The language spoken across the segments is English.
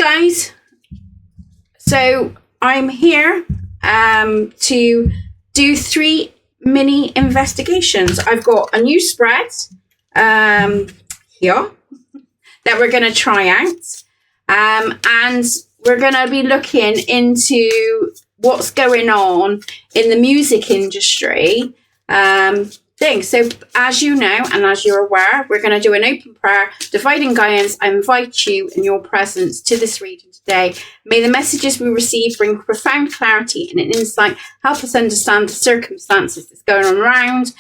guys, so I'm here to do 3 mini investigations. I've got a new spread here that we're going to try out, and we're going to be looking into what's going on in the music industry thing. So as you know, and as you're aware, we're going to do an open prayer, dividing guidance. I invite you in your presence to this reading today. May the messages we receive bring profound clarity and an insight, help us understand the circumstances that's going on around,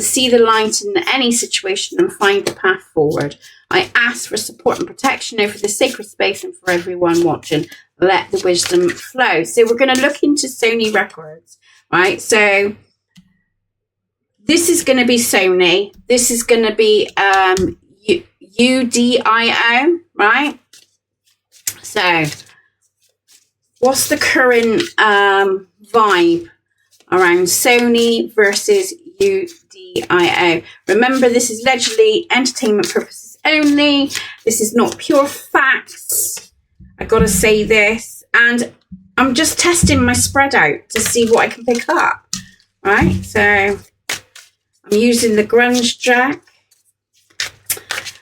see the light in any situation and find the path forward. I ask for support and protection over the sacred space and for everyone watching. Let the wisdom flow. So we're going to look into Sony records, right? So this is going to be Sony. This is going to be Udio, right? So what's the current vibe around Sony versus Udio? Remember, this is allegedly entertainment purposes only. This is not pure facts. I gotta say this, and I'm just testing my spread out to see what I can pick up. Right, so I'm using the grunge jack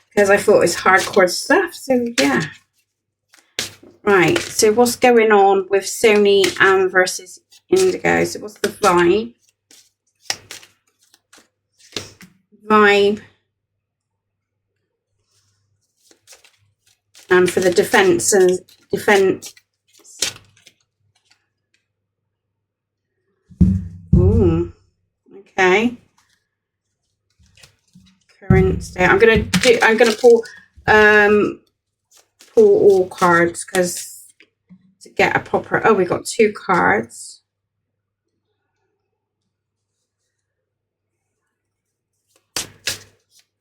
because I thought it was hardcore stuff. So yeah, right. So what's going on with Sony versus Indigo? So what's the vibe? And for the defense. Ooh, okay. Current state. I'm gonna pull all cards because to get a proper. Oh, we got 2 cards.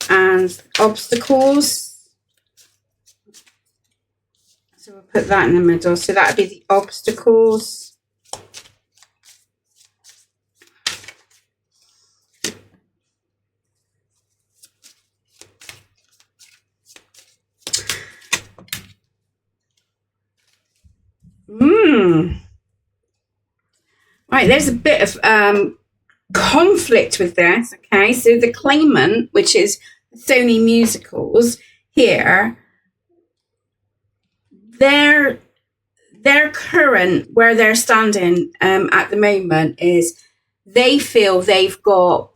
And obstacles. So we'll put that in the middle. So that would be the obstacles. Right, there's a bit of conflict with this. Okay, so the claimant, which is Sony Musicals here, their current, where they're standing at the moment is they feel they've got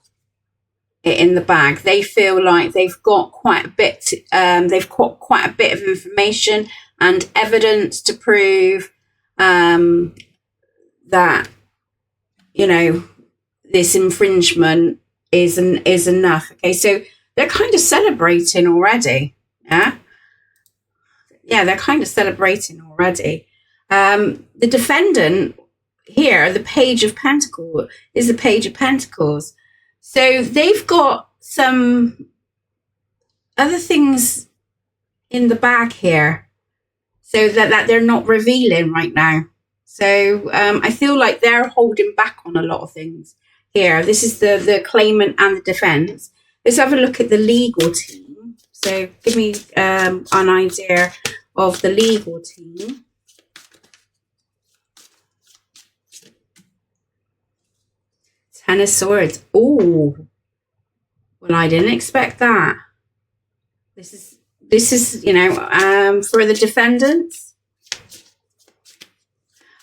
it in the bag. They feel like they've got quite a bit. They've got quite a bit of information and evidence to prove that, you know, this infringement is enough. Okay, so they're kind of celebrating already. Yeah, they're kind of celebrating already. The defendant here, the Page of Pentacles, is the Page of Pentacles. So they've got some other things in the bag here, so that they're not revealing right now. So I feel like they're holding back on a lot of things here. This is the claimant and the defense. Let's have a look at the legal team. So give me an idea of the legal team. Ten of Swords. Oh, well, I didn't expect that. This is you know, for the defendants.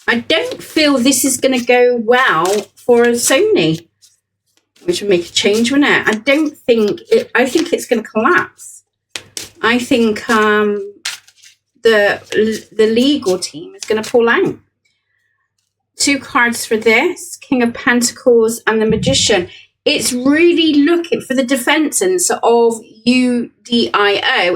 I don't feel this is going to go well for Sony, which would make a change, wouldn't it? I don't think it. I think it's going to collapse. I think the legal team is going to pull out. 2 cards for this, King of Pentacles and the Magician. It's really looking for the defendants of Udio.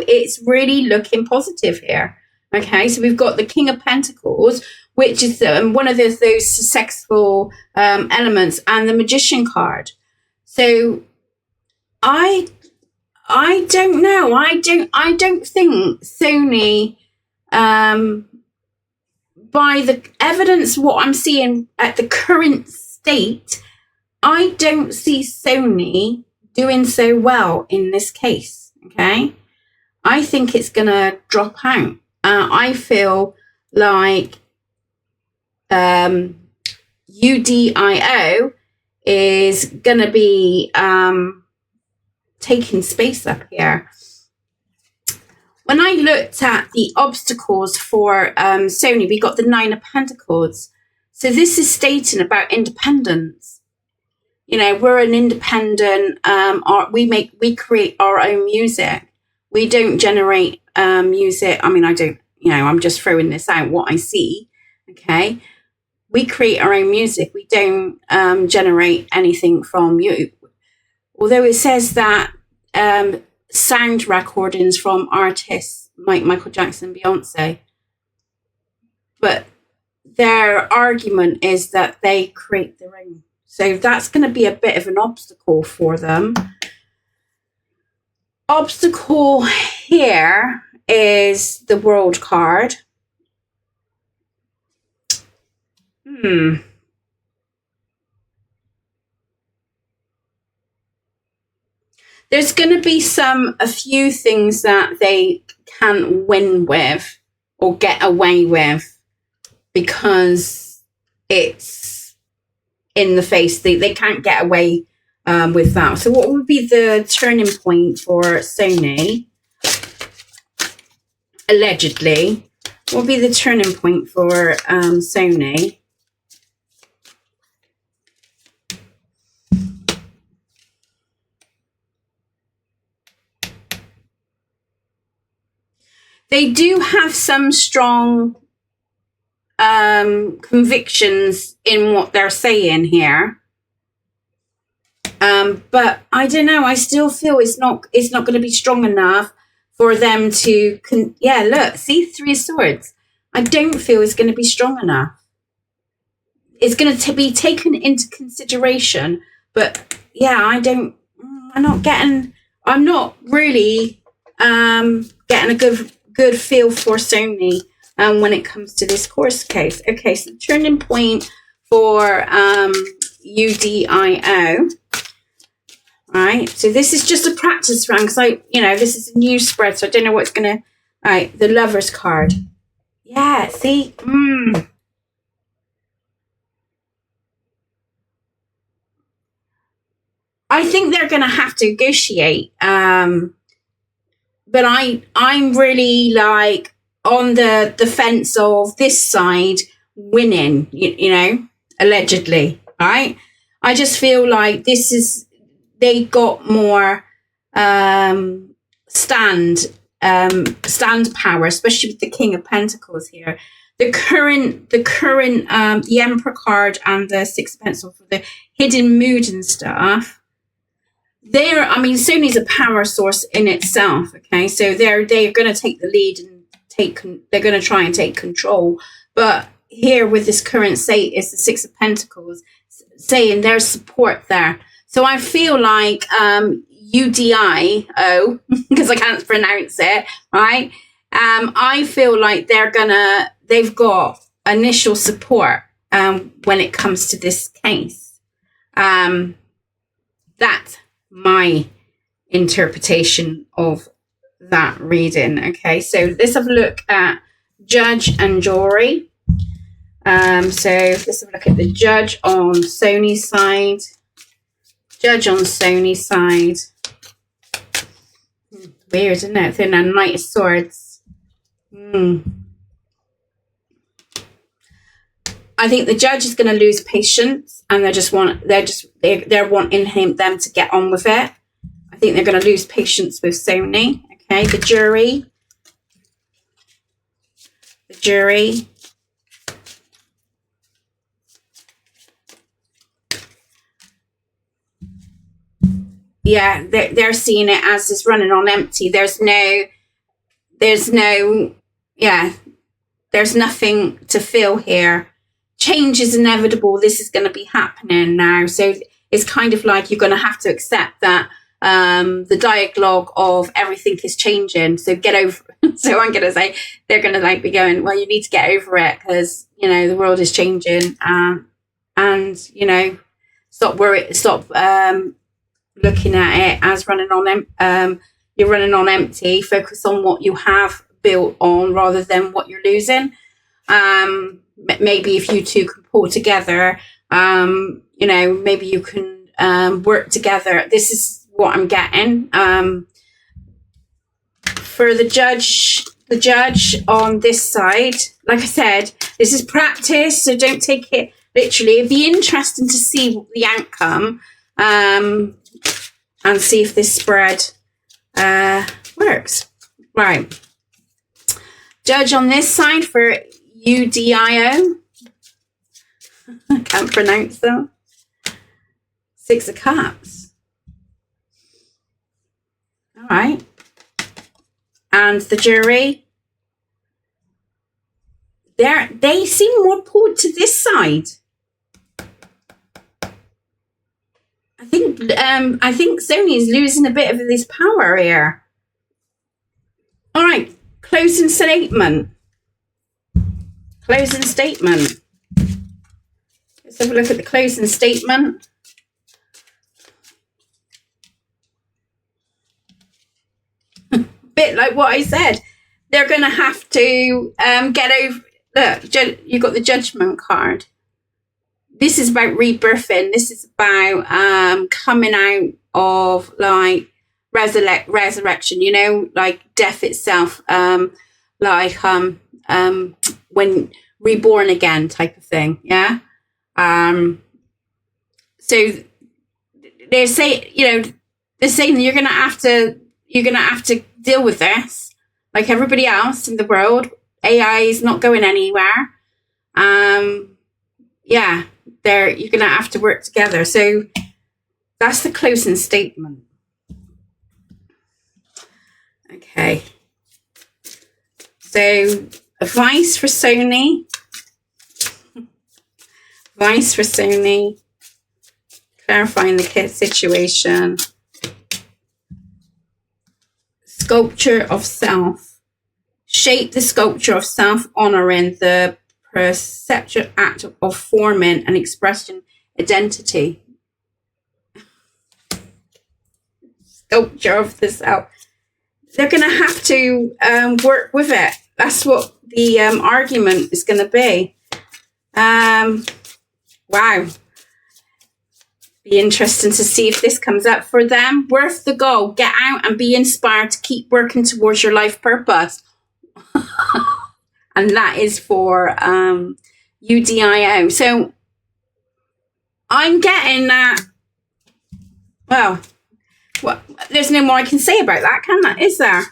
It's really looking positive here. Okay, so we've got the King of Pentacles, which is one of those successful elements, and the Magician card. So I don't know. I don't think Sony, by the evidence, what I'm seeing at the current state, I don't see Sony doing so well in this case. Okay, I think it's gonna drop out. I feel like UDIO is going to be taking space up here. When I looked at the obstacles for Sony, we got the Nine of Pentacles. So this is stating about independence. You know, we're an independent, we create our own music. We don't generate music. I mean, I don't, you know, I'm just throwing this out, what I see. Okay. We create our own music. We don't generate anything from you. Although it says that sound recordings from artists like Michael Jackson, Beyonce. But their argument is that they create their own. So that's going to be a bit of an obstacle for them. Obstacle here is the World card. There's going to be a few things that they can't win with or get away with because it's in the face. They can't get away with that. So what would be the turning point for Sony? Allegedly. What would be the turning point for Sony? They do have some strong convictions in what they're saying here. But I don't know. I still feel it's not going to be strong enough for them to... yeah, look. See, Three of Swords. I don't feel it's going to be strong enough. It's going to be taken into consideration. But, yeah, I'm not really getting a good feel for Sony when it comes to this course case. Okay, so the turning point for UDIO. Right, so this is just a practice round because this is a new spread, so I don't know what's going to... Right, the Lover's card. Yeah, see? I think they're going to have to negotiate. But I'm really like on the fence of this side winning, you know, allegedly, right? I just feel like they got more stand power, especially with the King of Pentacles here. The Emperor card and the Six of Pentacles for the hidden mood and stuff. Sony's a power source in itself. Okay, so they're going to take the lead and they're going to try and take control. But here with this current state is the Six of Pentacles saying there's support there. So I feel like UDIO, because I can't pronounce it, right? I feel like they've got initial support when it comes to this case. That's my interpretation of that reading. Okay, so let's have a look at judge and jury. So let's have a look at the judge on Sony's side. Judge on Sony's side. Weird, isn't it? Then a Knight of Swords. I think the judge is going to lose patience, and they're wanting them to get on with it. I think they're going to lose patience with Sony. Okay, the jury. The jury. Yeah, they're seeing it as it's running on empty. There's nothing to feel here. Change is inevitable. This is going to be happening now. So it's kind of like you're going to have to accept that the dialogue of everything is changing. So get over it. So I'm going to say they're going to be going, well, you need to get over it because, the world is changing. And, stop looking at it as running on you're running on empty. Focus on what you have built on rather than what you're losing. Maybe if you two can pull together, you know, maybe you can work together. This is what I'm getting. For the judge on this side, like I said, this is practice, so don't take it literally. It'd be interesting to see the outcome, and see if this spread works. Right. Judge on this side for Udio. I can't pronounce them. 6 of Cups. All right. And the jury, they seem more pulled to this side. I think Sony is losing a bit of this power here. All right, closing statement. Closing statement. Let's have a look at the closing statement. Bit like what I said, they're going to have to get over. Look, you got the judgment card. This is about rebirthing. This is about coming out of like resurrection. You know, like death itself. Like when reborn again type of thing. Yeah. So they're saying, you know, they're saying that you're going to have to deal with this like everybody else in the world. AI is not going anywhere. Yeah, you're going to have to work together. So that's the closing statement. Okay. So advice for Sony. Advice for Sony. Clarifying the situation. Sculpture of self. Shape the sculpture of self, honoring the perceptual act of forming and expressing identity. Sculpture of the self. They're going to have to work with it. That's what the argument is going to be. Wow. Be interesting to see if this comes up for them. Worth the goal. Get out and be inspired to keep working towards your life purpose. And that is for UDIO. So I'm getting that. Well, there's no more I can say about that, can there? Is there?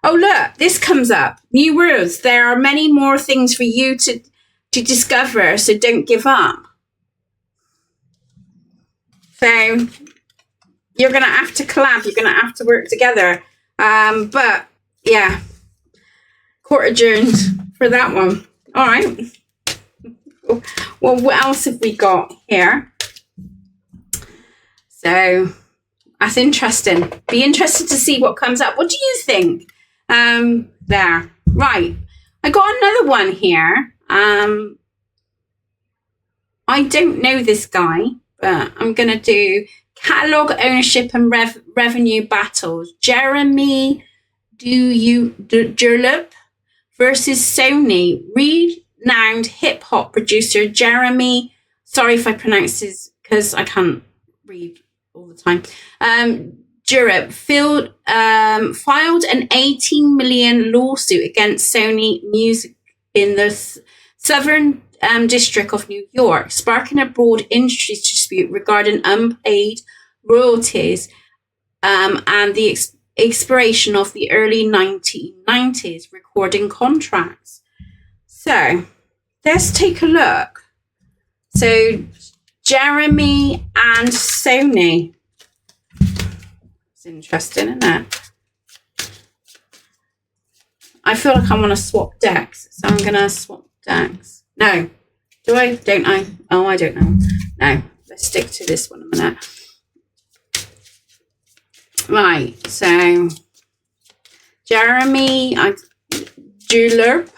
Oh, look, this comes up. New words. There are many more things for you to discover, so don't give up. So you're going to have to collab. You're going to have to work together. But, yeah. Court adjourned for that one. All right. Well, what else have we got here? So that's interesting. Be interested to see what comes up. What do you think? There. Right. I got another one here. I don't know this guy, but I'm going to do catalog ownership and revenue battles. Jeremy Dupri versus Sony. Renowned hip-hop producer Jeremy, sorry if I pronounce this because I can't read all the time, Dupri filed an $18 million lawsuit against Sony Music in the Southern District of New York, sparking a broad industry dispute regarding unpaid royalties and the expiration of the early 1990s recording contracts. So let's take a look. So Jeremy and Sony. It's interesting, isn't it? I feel like I want to swap decks, so I'm going to swap decks. No. Do I? Don't I? Oh, I don't know. No. Let's stick to this one a minute. Right, so Jeremy Dupri.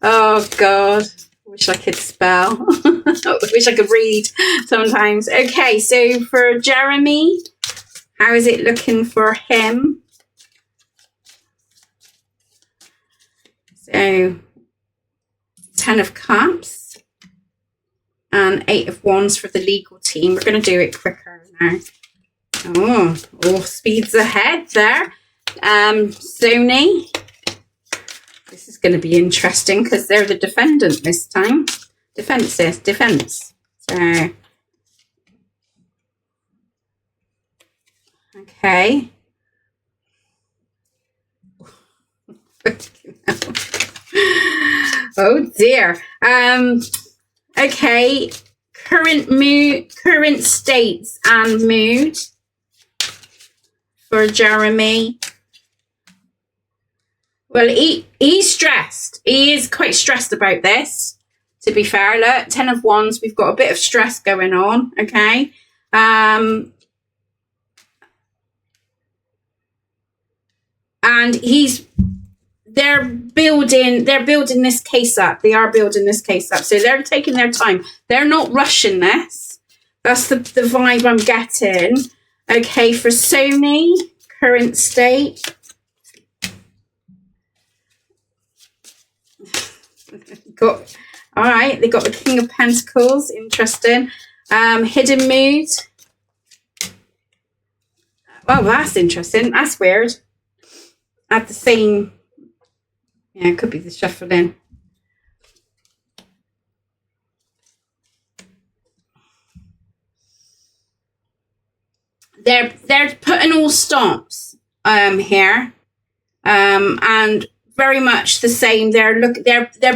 Oh God, wish I could spell. Wish I could read sometimes. Okay, so for Jeremy, how is it looking for him? So 10 of Cups and 8 of Wands for the legal team. We're going to do it quicker now. Oh, speeds ahead there. Sony. This is going to be interesting because they're the defendant this time. Defense. So, okay. Oh dear. Okay. Current states and mood for Jeremy. Well, he's stressed. He is quite stressed about this, to be fair. Look, 10 of Wands, we've got a bit of stress going on, okay? And they're building this case up. They are building this case up. So they're taking their time. They're not rushing this. That's the vibe I'm getting. Okay, for Sony, current state. All right, they got the King of Pentacles. Interesting. Hidden mood. Oh, that's interesting. That's weird. At the same, yeah, it could be the shuffling. They're putting all stops here, and very much the same. They're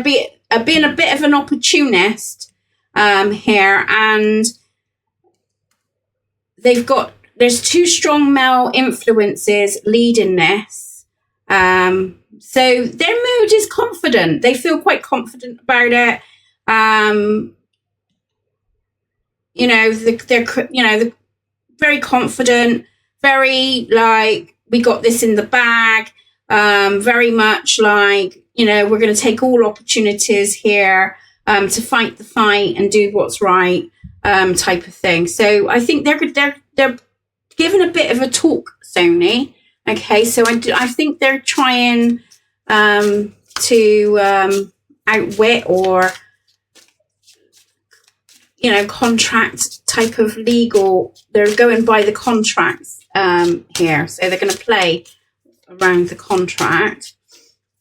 being a bit of an opportunist here, and there's 2 strong male influences leading this. So their mood is confident. They feel quite confident about it. They're very confident, very like, we got this in the bag. Very much like, we're going to take all opportunities here to fight the fight and do what's right, type of thing. So I think they're giving a bit of a talk, Sony. Okay, so I think they're trying to outwit or, contract type of legal. They're going by the contracts here. So they're going to play around the contract.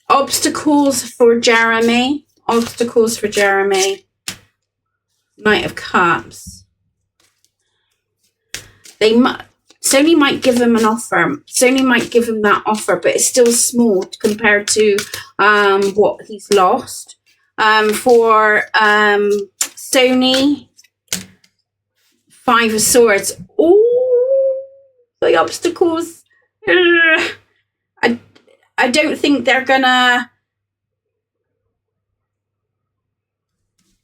Obstacles for Jeremy. Knight of Cups. Sony might give him an offer. Sony might give him that offer, but it's still small compared to what he's lost. For Sony, 5 of Swords. Oh, the obstacles. I don't think they're gonna.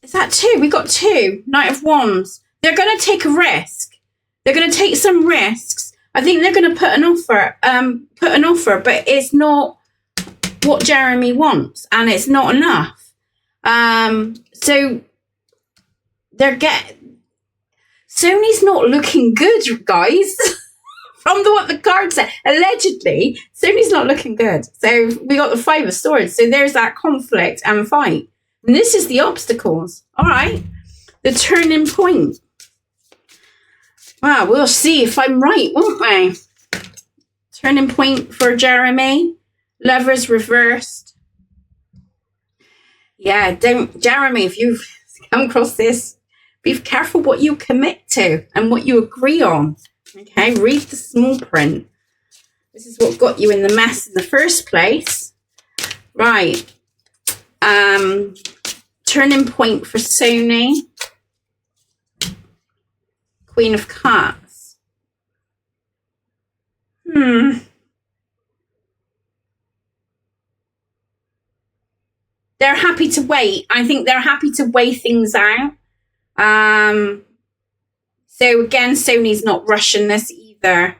Is that 2? We got 2. Knight of Wands. They're gonna take a risk. They're gonna take some risks. I think they're gonna put an offer. But it's not what Jeremy wants, and it's not enough. So Sony's not looking good, guys. From what the card said, allegedly, Sony's not looking good. So we got the 5 of Swords. So there's that conflict and fight. And this is the obstacles. All right. The turning point. Well, we'll see if I'm right, won't we? Turning point for Jeremy. Lovers reversed. Yeah, Jeremy, if you've come across this, be careful what you commit to and what you agree on. Okay, read the small print. This is what got you in the mess in the first place. Right. Turning point for Sony. Queen of Cups. They're happy to wait. I think they're happy to weigh things out. So again, Sony's not rushing this either.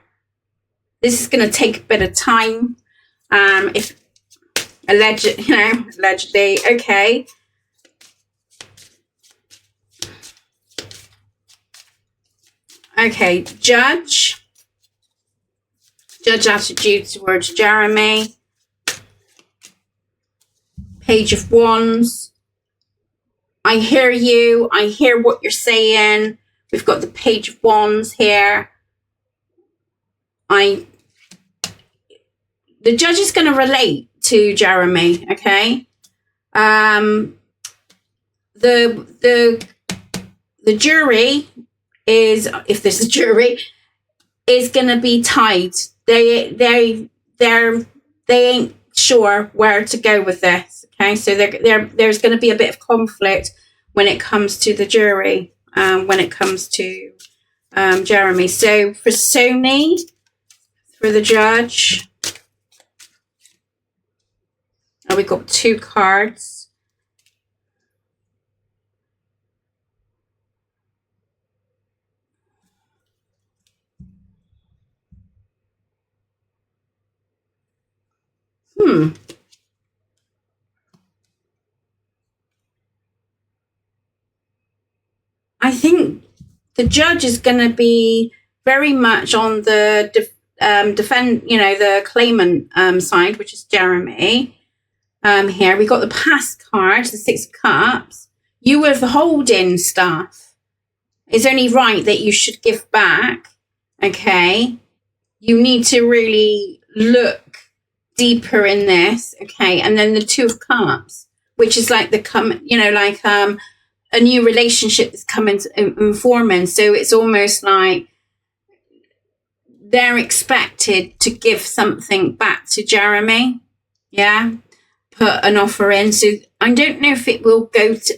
This is going to take a bit of time. If allegedly, okay. Okay, Judge attitude towards Jeremy. Page of Wands. I hear you. I hear what you're saying. We've got the Page of Wands here. The judge is going to relate to Jeremy, okay? The jury is, if there's a jury, is going to be tied. They ain't sure where to go with this. Okay, so there's going to be a bit of conflict when it comes to the jury, when it comes to Jeremy. So for Sony, for the judge, we got 2 cards. I think the judge is going to be very much on the the claimant side, which is Jeremy. Here we got the past card, the 6 of Cups. You withholding stuff. It's only right that you should give back. Okay, you need to really look deeper in this. Okay, and then the 2 of Cups, which is like a new relationship that's coming and forming. So it's almost like they're expected to give something back to Jeremy. Yeah. Put an offer in. So I don't know if it will go to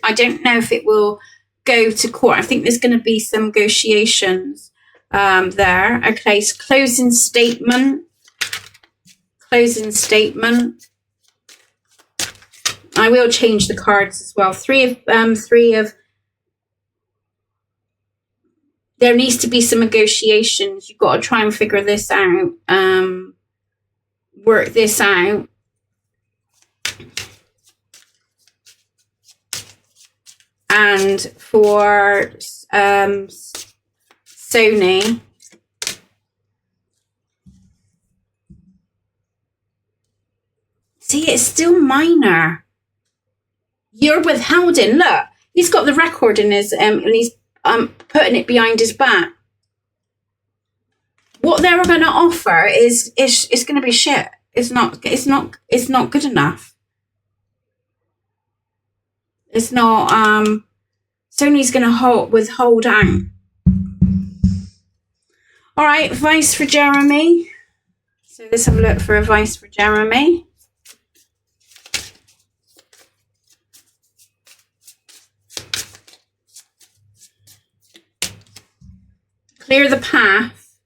court. I think there's going to be some negotiations there. Okay. So closing statement. I will change the cards as well. 3 of. There needs to be some negotiations. You've got to try and figure this out. Work this out. And for Sony, see, it's still minor. You're withholding. Look, he's got the record in his and he's putting it behind his back. What they're going to offer is going to be shit. It's not good enough. It's not. Sony's going to withhold out. All right, advice for Jeremy. So let's have a look for advice for Jeremy. Clear the path.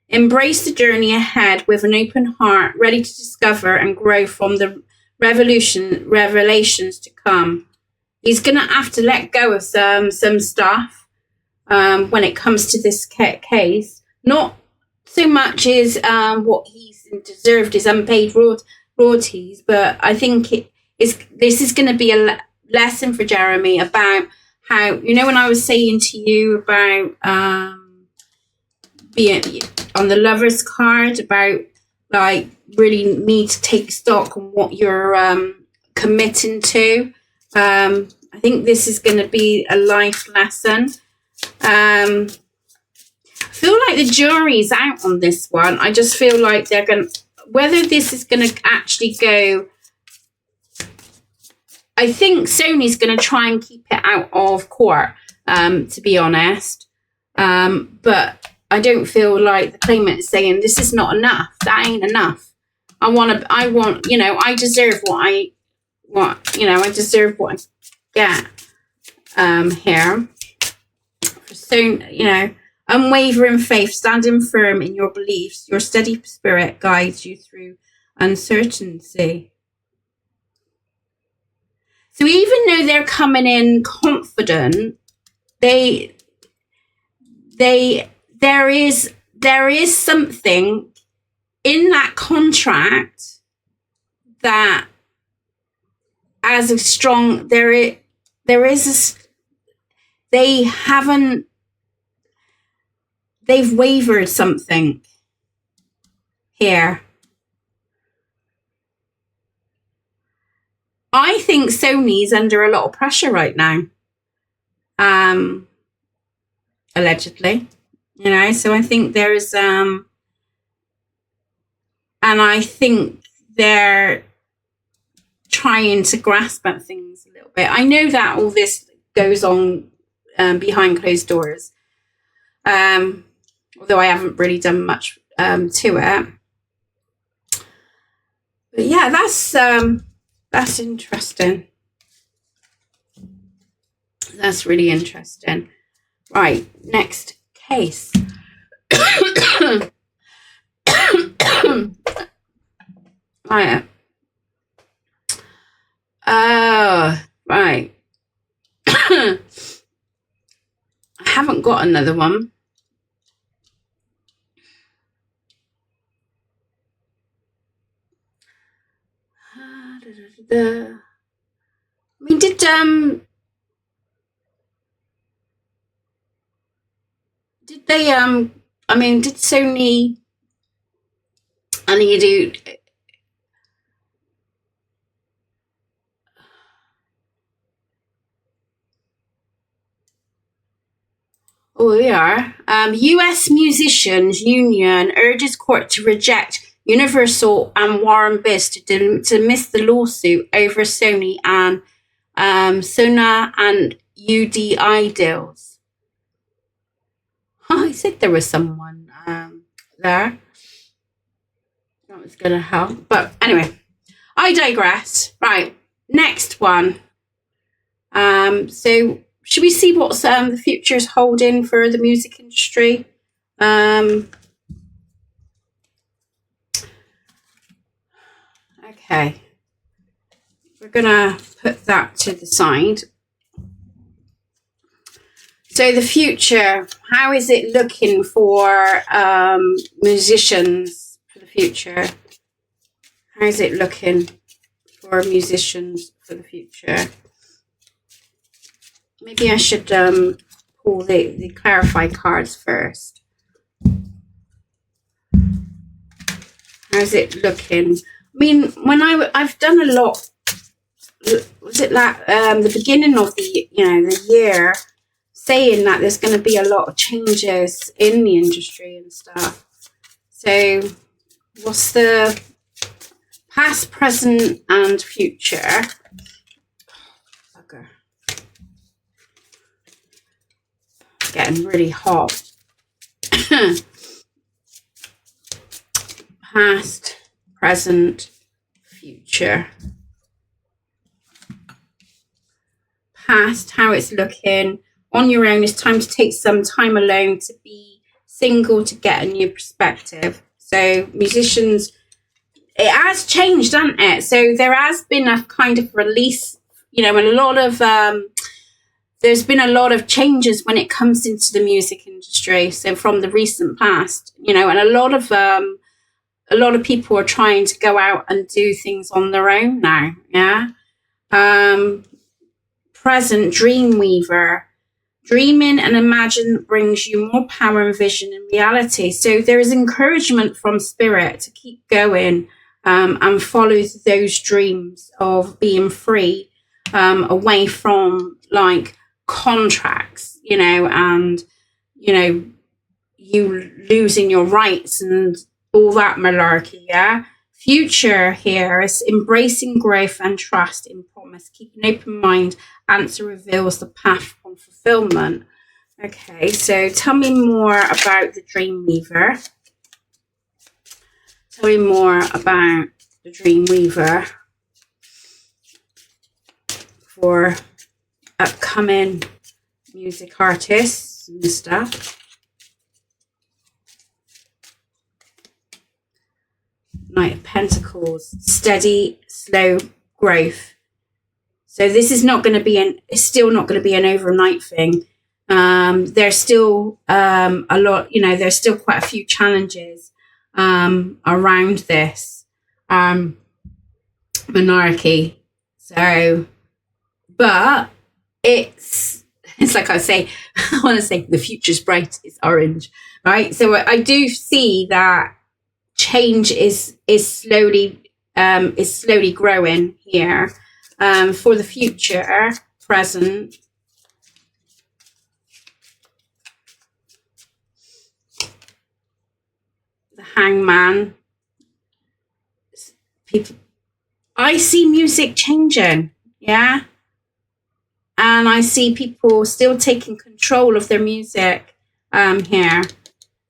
Embrace the journey ahead with an open heart, ready to discover and grow from the revelations to come. He's going to have to let go of some stuff when it comes to this case. Not so much as what he's deserved, his unpaid royalties, but I think this is going to be a lesson for Jeremy about how, when I was saying to you about being on the Lovers card, about like really need to take stock on what you're committing to. I think this is going to be a life lesson. I feel like the jury's out on this one. I just feel like they're going to, whether this is going to actually go, I think Sony's going to try and keep it out of court, to be honest. But I don't feel like the claimant is saying this is not enough. That ain't enough. I deserve what I deserve what I get here. So, unwavering faith, standing firm in your beliefs, your steady spirit guides you through uncertainty. So even though they're coming in confident, there is something in that contract that as a strong they've wavered something here. I think Sony's under a lot of pressure right now. Allegedly, you know, so I think there's and I think they're trying to grasp at things a little bit. I know that all this goes on behind closed doors, although I haven't really done much to it. But yeah, that's interesting. That's really interesting. Right, next case. Right. Right. I haven't got another one. I mean, did they I mean, did Sony and Udio oh we are US Musicians Union urges court to reject Universal and Warren Biss to dismiss the lawsuit over Sony and Sona and UDI deals. Oh, I said there was someone there that was going to help. But anyway, I digress. Right, next one. So should we see what's the future's holding for the music industry? Okay. We're going to put that to the side. So the future, how is it looking for musicians for the future? How is it looking for musicians for the future? Maybe I should pull the clarify cards first. How's it looking? I mean, when I've done a lot, was it that the beginning of the year, saying that there's going to be a lot of changes in the industry and stuff. So what's the past, present, and future? Bugger. Getting really hot. Past, present, future. Past, how it's looking. On your own, it's time to take some time alone to be single, to get a new perspective. So musicians, it has changed, hasn't it? So there has been a kind of release, and a lot of, there's been a lot of changes when it comes into the music industry. So from the recent past, and a lot of people are trying to go out and do things on their own now. Yeah. Present, Dreamweaver. Dreaming and imagine brings you more power and vision and reality. So there is encouragement from spirit to keep going and follow those dreams of being free away from like contracts, and, you losing your rights and all that malarkey. Yeah. Future here is embracing growth and trust in promise. Keep an open mind. Answer reveals the path on fulfillment. Okay, so tell me more about the Dreamweaver. Tell me more about the Dreamweaver for upcoming music artists and stuff. Knight of Pentacles, steady, slow growth. So this is not going to be it's still not going to be an overnight thing. There's still a lot, there's still quite a few challenges around this monarchy. So, but it's like I say, I want to say the future's bright, it's orange, right? So I do see that change is slowly growing here. for the future, present. The Hangman. People, I see music changing, yeah? And I see people still taking control of their music here.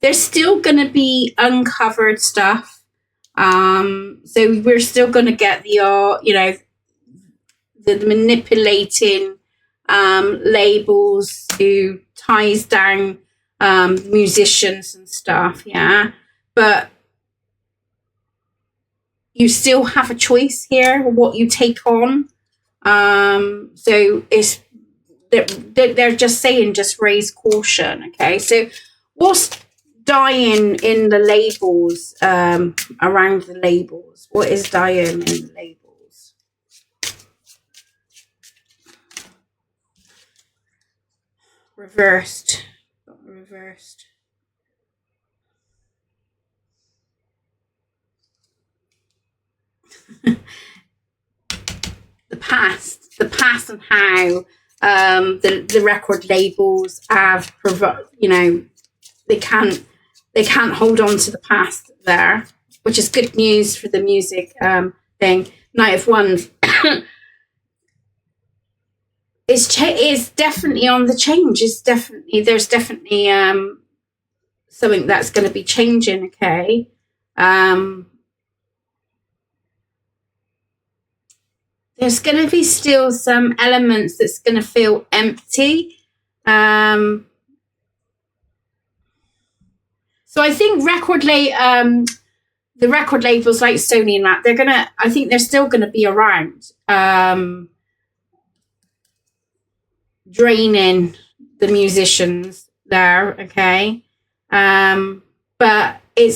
There's still going to be uncovered stuff. So we're still going to get the manipulating labels who ties down musicians and stuff, yeah? But you still have a choice here, what you take on. So they're just saying, just raise caution, okay? So what's dying in the labels, around the labels? What is dying in the labels? Reversed. The past and how the record labels have they can't hold on to the past there, which is good news for the music thing. Knight of Wands is definitely on the change. There's definitely something that's going to be changing, okay? There's going to be still some elements that's going to feel empty. So I think the record labels like Sony and that, I think they're still going to be around, draining the musicians there, okay? But I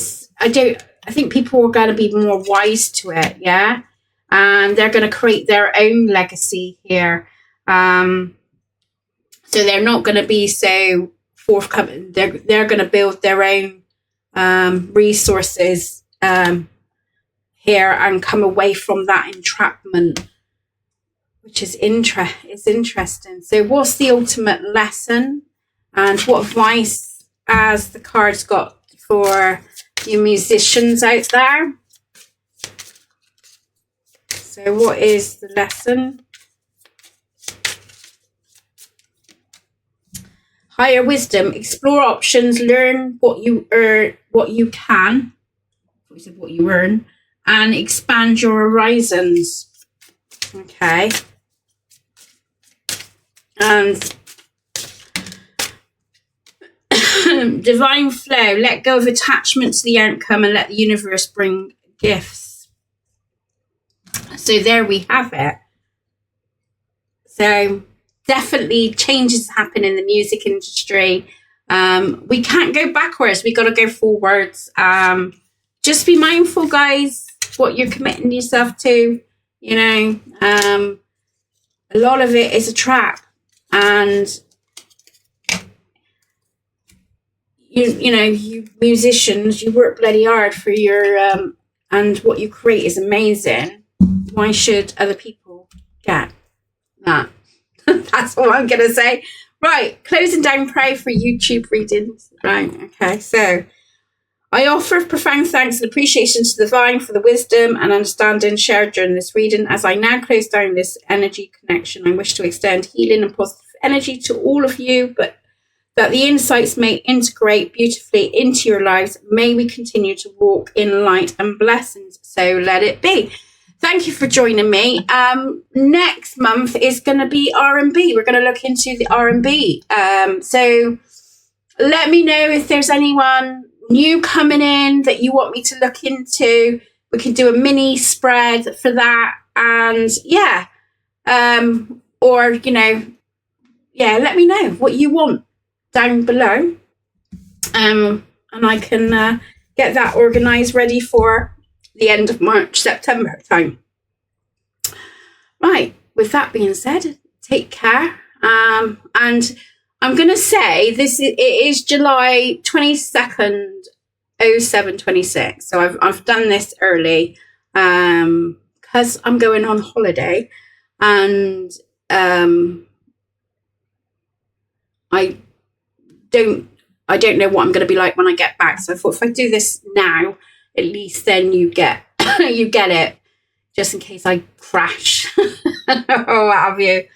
think people are going to be more wise to it, yeah? And they're going to create their own legacy here. So they're not going to be so forthcoming. They're going to build their own resources here and come away from that entrapment, which is interesting. So what's the ultimate lesson, and what advice has the cards got for you musicians out there? So what is the lesson? Higher wisdom. Explore options. Learn what you can. We said what you earn, and expand your horizons. Okay. And divine flow. Let go of attachment to the outcome and let the universe bring gifts. So there we have it. So definitely changes happen in the music industry. We can't go backwards. We got to go forwards. Just be mindful, guys, what you're committing yourself to. A lot of it is a trap, and you musicians, you work bloody hard for your and what you create is amazing. Why should other people get that? That's all I'm going to say. Right, closing down, pray for YouTube readings. Right, okay, so I offer profound thanks and appreciation to the divine for the wisdom and understanding shared during this reading. As I now close down this energy connection, I wish to extend healing and positive energy to all of you, but that the insights may integrate beautifully into your lives. May we continue to walk in light and blessings. So let it be. Thank you for joining me. Next month is going to be R&B. We're going to look into the R&B. So let me know if there's anyone new coming in that you want me to look into. We can do a mini spread for that. And let me know what you want down below. And I can get that organised, ready for the end of March, September time. Right, with that being said, take care. And I'm going to say it is July 22nd, 0726. So I've done this early because I'm going on holiday. and I don't know what I'm going to be like when I get back. So I thought if I do this now, at least then you get you get it, just in case I crash or what have you.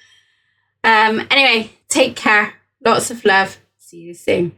Anyway, take care. Lots of love. See you soon.